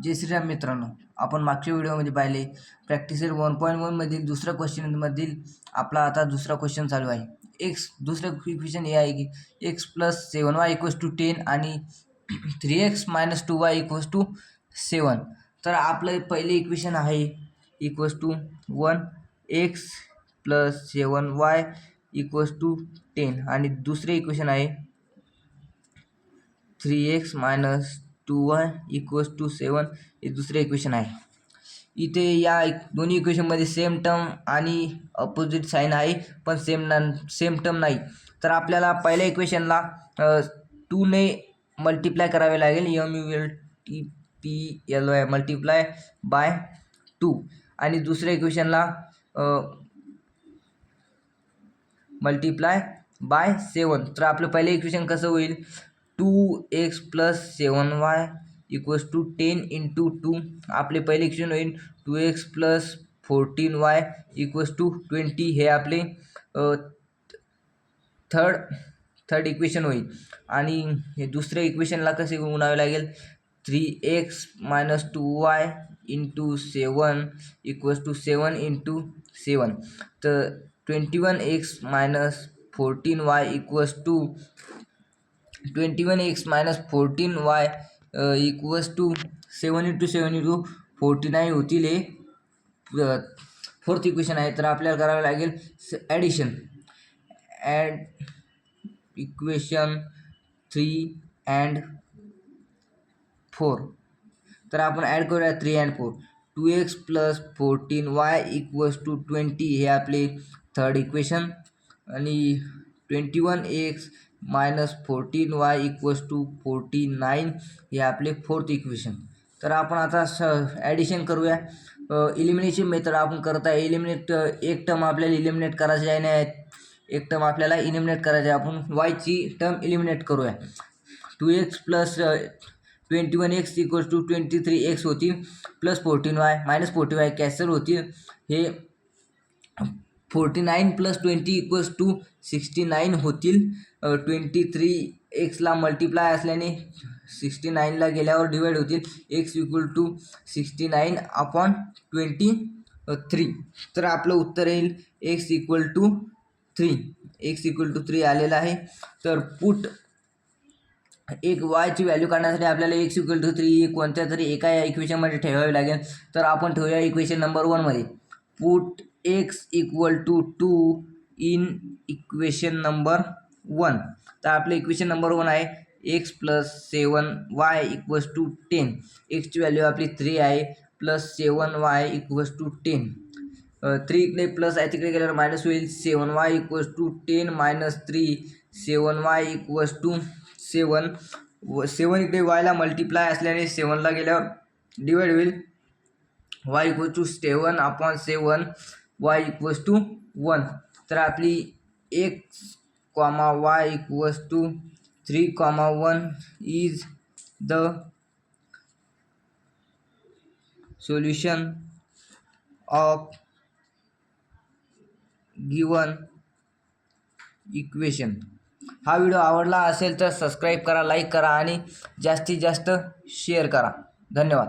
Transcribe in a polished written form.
जय श्रीराम मित्रांनो, आपण मागच्या व्हिडिओमध्ये पाहिले प्रॅक्टिस 1.1 मधील दुसरा क्वेश्चन मधील आपला आता दुसरा क्वेश्चन चालू आहे. एक्स दुसरं इक्वेशन हे आहे की x + 7y = 10 आणि 3x - 2y = 7. तर आपलं पहिले इक्वेशन आहे =1 x + 7y = 10 आणि दुसरे इक्वेशन आहे 3x - 2y = 7 हे दुसरे इक्वेशन आहे. इथे या दोन्ही इक्वेशनमध्ये सेम टर्म आणि अपोजिट साइन आहे, पण सेम टर्म नाही. तर आपल्याला पहिल्या इक्वेशनला 2 ने मल्टिप्लाय करावे लागेल, multiply मल्टिप्लाय बाय 2 आणि दुसऱ्या इक्वेशनला मल्टिप्लाय बाय 7. तर आपलं पहिलं इक्वेशन कसं होईल, 2x + 7y = 10 × 2. आपले पहिले इक्वेशन होईल 2x + 14y = 20. हे आपले थर्ड इक्वेशन होईल. आणि हे दुसऱ्या इक्वेशनला कसे गुणावे लागेल, 3x - 2y × 7 = 7 × 7. तर 21x - 14y = 21x - 14y = 7 × 7 = 49 होतील. हे फोर्थ इक्वेशन आहे. तर आपल्याला करावे लागेल ॲडिशन. Add equation 3 and 4. तर आपण ॲड करूया 3 and 4. 2x + 14y = 20 हे आपले थर्ड इक्वेशन आणि 21x - 14y = 49 हे आपले फोर्थ इक्वेशन. तर आपण आता ॲडिशन करूया. इलिमिनेशन मेथड आपण करत आहे. एक टर्म आपल्याला इलिमिनेट करायची आहे नाही, एक टर्म आपल्याला इलिमिनेट करायची आहे. आपण y ची टर्म इलिमिनेट करूया. 2x + 21x = 23x होतील, प्लस 14y - 40y कॅन्सल होतील. हे 49 + 20 = 69 होतील. 23xला मल्टिप्लाय असल्याने 69ला गेल्यावर डिवाइड होतील. x = 69/23. तर आपलं उत्तर येईल x = 3. x = 3 आलेलं आहे. तर पुट एक y ची व्हॅल्यू काढण्यासाठी आपल्याला x = 3 कोणत्या तरी एका इक्वेशनमध्ये ठेवावे लागेल. तर आपण ठेवूया इक्वेशन नंबर 1 मध्ये. Put x = 2 in equation number 1. तर आपलं इक्वेशन नंबर 1 आहे x + 7y = 10. x ची व्हॅल्यू आपली 3 आहे, प्लस 7y = 10. 3 इकडे प्लस आहे, तिकडे गेल्यावर मायनस होईल. 7y = 10 - 3 7y = 7. 7 इकडे yला मल्टिप्लाय असल्याने 7ला गेल्यावर डिवाइड होईल. y = 7/7, y = 1. तर आपली x, y = 3, 1 is the solution of given equation. हा व्हिडिओ आवडला असेल तर सबस्क्राईब करा, लाईक करा आणि जास्तीत जास्त शेअर करा. धन्यवाद.